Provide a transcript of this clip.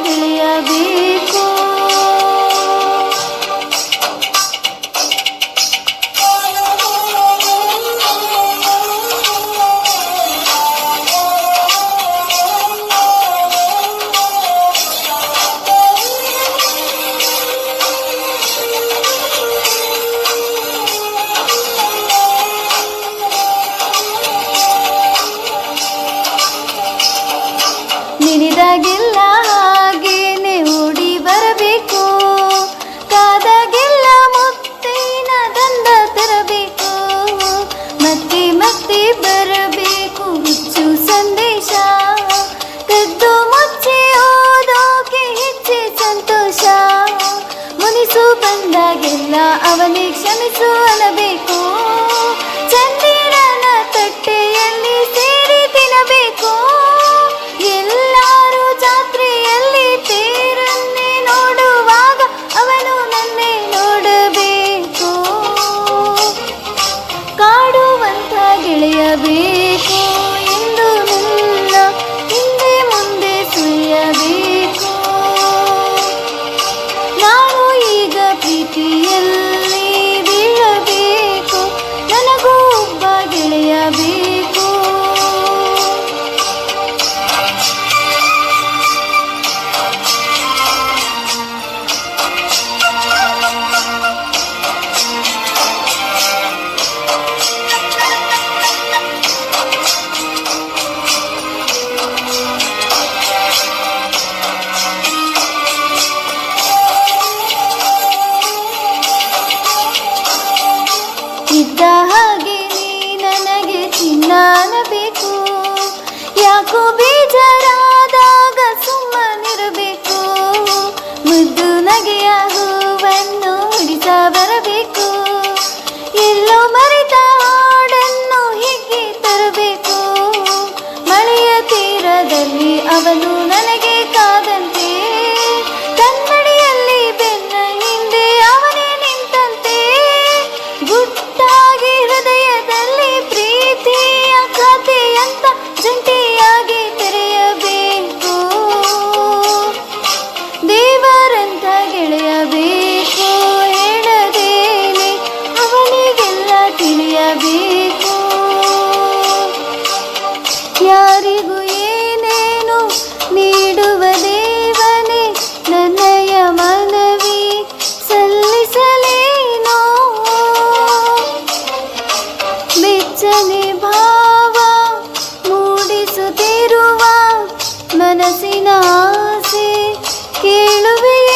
ಗೆಳೆಯಬೇಕು. ನೆನೆದಾಗೆಲ್ಲ ಹಾಗೇನೆ ಓಡಿ ಬರಬೇಕು, ಕಾದಾಗೆಲ್ಲ ಮುತ್ತಿನ ದಂಡ ತರಬೇಕು, ಮತ್ತೆ ಮತ್ತೆ ಬರಬೇಕು ಹುಚ್ಚು ಸಂದೇಶ, ಕದ್ದು ಮುಚ್ಚಿ ಓದೋಕೆ ಹೆಚ್ಚೆ ಸಂತೋಷ, ಮುನಿಸು ಬಂದಾಗೆಲ್ಲ ಅವನೇ ಕ್ಷಮಿಸು ಅನ್ನಬೇಕು, ಚಂದಿರನ ತಟ್ಟೆಯಲ್ಲಿ ಸೇರಿ ತಿನ್ನಬೇಕು, ಎಲ್ಲರೂ ಜಾತ್ರೆಯಲ್ಲಿ ತೇರನ್ನೇ ನೋಡುವಾಗ ಅವನು ನನ್ನೇ ನೋಡಬೇಕು, ಕಾಡುವಂಥ ಗೆಳೆಯಬೇಕು ಎಂದು ನನ್ನ ಹಿಂದೆ ಮುಂದೆ ಸುಳಿಯಬೇಕು. ನಾನು ಈಗ ಪ್ರೀತಿಯಲ್ಲಿ ಬೀಳಬೇಕು, ನನಗೂ ಒಬ್ಬ ಗೆಳೆಯ ಬೇಕು. ಇದ್ದ ಹಾಗೆ ನೀ ನನಗೆ ಚಿನ್ನ ಅನ್ನಬೇಕು, ಯಾಕೋ ಬೇಜಾರಾದಾಗ ಸುಮ್ಮನಿರಬೇಕು, ಮುದ್ದು ನಗೆಯ ಹೂವನ್ನು ಹಿಡಿಸ ಬರಬೇಕು, ಎಲ್ಲೋ ಮರೆತ ಹಾಡನ್ನು ಹೀಗೆ ತರಬೇಕು, ಮಳೆಯ ತೀರದಲ್ಲಿ ಅವನು ನನಗೆ ಕಾದಂತೆ, ಕನ್ನಡಿಯಲ್ಲಿ ಬೆನ್ನ ಹಿಂದೆ ಅವನೇ ನಿಂತಂತೆ, ಗುಟ್ಟಾಗಿ ಹೃದಯದಲ್ಲಿ ಪ್ರೀತಿಯ ಖಾತೆಯಂತ ಜಂಟಿಯಾಗಿ ತೆರೆಯಬೇಕು, ದೇವರಂತ ಗೆಳೆಯಬೇಕು, ಹೇಳದೇನೆ ಅವನಿಗೆಲ್ಲ ತಿಳಿಯಬೇಕು, ಯಾರಿಗೂ ಏನೇನು ನೀಡುವ ದೇವನೇ ನನ್ನಯ ಮನವಿ ಸಲ್ಲಿಸಲೇನೋ, ಬೆಚ್ಚನೆ ಭಾವ ಮೂಡಿಸುತ್ತಿರುವ ಮನಸ್ಸಿನ ಆಸೆ ಕೇಳುವೆಯೋ.